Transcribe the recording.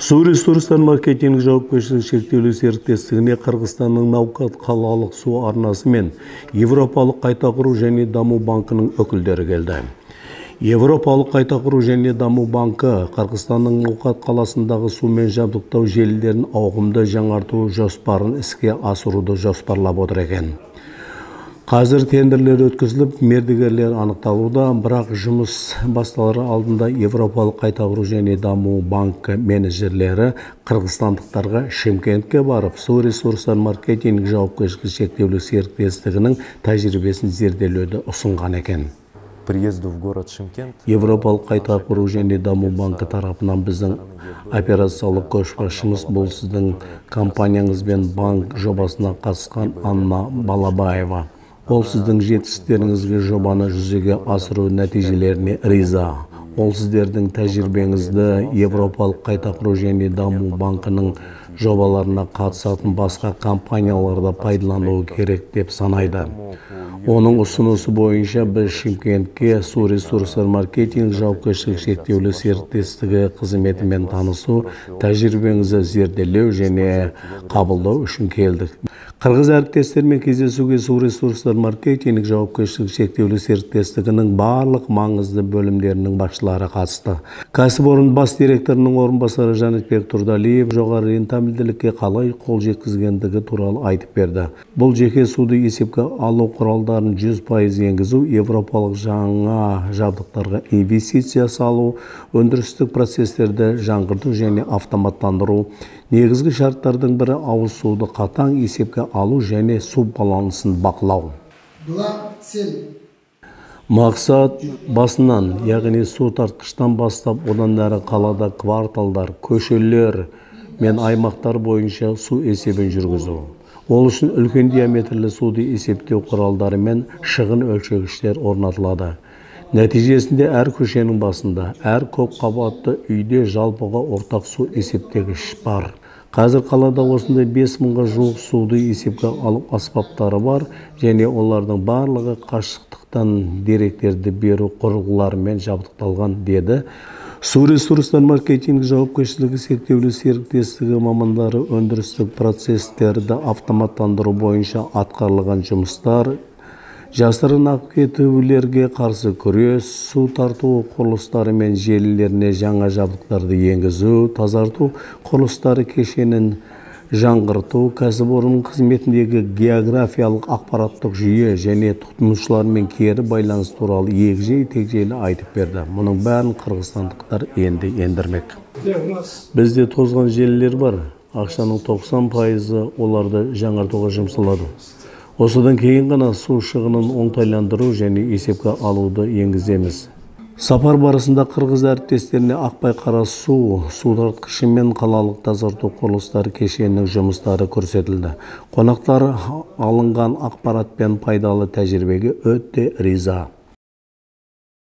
Су ресурстар маркетинг жауапкершілігі шектеулі серіктестігіне Қырғызстанның Науқат қалалық су арнасы мен Европалық қайта құру және даму банкының өкілдері келді. Европалық қайта құру және даму банкі Қырғызстанның Науқат қаласындағы сумен жабдықтау желілерін ауқымды жаңарту жоспарын іске асыруды жоспарлап отыр екен. Қазір тендерлер өткізіліп, мердігерлер анықталуда, бірақ жұмыс басталары алдында Европалық қайта құру және даму банкі менеджерлері қырғызстандықтарға Шымкентке барып, су ресурстар маркетинг жауапкершілігі шектеулі серіктестігінің тәжірибесін зерделеуді ұсынған екен. Приезду в город Шымкент. Европалық қайта құру және даму банкі тарапынан біздің операциялық көшбасшымыз бұл сіздің компанияңыз бен банк жобасына қатысқан Анна Балабаева. Ол сіздің жетістіктеріңізге жобаны жүзеге асыру нәтижелеріне риза. Ол сіздердің тәжірибеңізді Европалық қайта құру және даму банкының жобаларына қатысатын басқа компанияларда пайдалануы керек деп санайды. Оның ұсынысы бойынша біз Шымкентке су ресурстар маркетинг жауапкершілігі шектеулі серіктестігі қызметімен танысу, тәжірибеңізді зерделеу және қабылдау үшін келдік. Қырғыз әріптестермен кездесуге су ресурстар маркетинг жауапкершілігі шектеулі серіктестігінің барлық маңызды бөлімдерінің басшылары қатысты. Кәсіпорын бас директорының орынбасары Жанатбек Турдалиев жоғары рентабельділікке қалай қол жеткізгендігі туралы айтып берді. Бұл жеке суды есепке алу құралдарын 100% енгізу, европалық жаңа жабдықтарға инвестиция салу, өндірістік процестерді жаңғырту және автоматтандыру. Негізгі шарттардың бірі ауыз суды қатаң есепке алу және су балансын бақылау. Мақсат басынан, яғни су тартқыштан бастап, одан әрі қалада кварталдар, көшелер мен аймақтар бойынша су есебін жүргізу. Ол үшін үлкен диаметрлі суды есептеу құралдары мен шығын өлшегіштер орнатылады. Нәтижесінде әр көшенің басында, әр көп қабатты үйде жалпыға ортақ су есептегіш бар. Қазір қалада осындай 5000-ға жуық суды есепке алып аспаптары бар және олардың барлығы қашықтықтан деректерді беру құрылғыларымен жабдықталған, деді су ресурстар маркетинг жауапкершілігі шектеулі серіктестігі мамандары. Өндірістік процестерді автоматтандыру бойынша атқарылған жұмыстар, жасырын ағып кетулерге қарсы күрес, су тарту құрылыстары мен желілеріне жаңа жабдықтарды енгізу, тазарту құрылыстары кешенін жаңғырту, кәсіпорын қызметіндегі географиялық ақпараттық жүйе және тұтынушылармен кері байланыс туралы егжей-тегжейлі айтып берді. Мұның бәрін қырғызстандықтар енді ендірмек. Бізде тозған желілер бар. Ақшаның 90% оларды жаңартуға жұмсалады. Осыдан кейін ғана су шығынын оңтайландыру және есепке алуды енгіземіз. Сапар барысында қырғыз әріптестеріне Ақбай қара су тартқышы мен қалалық тазарту құрылыстары кешенінің жұмыстары көрсетілді. Қонақтар алынған ақпарат пен пайдалы тәжірибеге өте риза.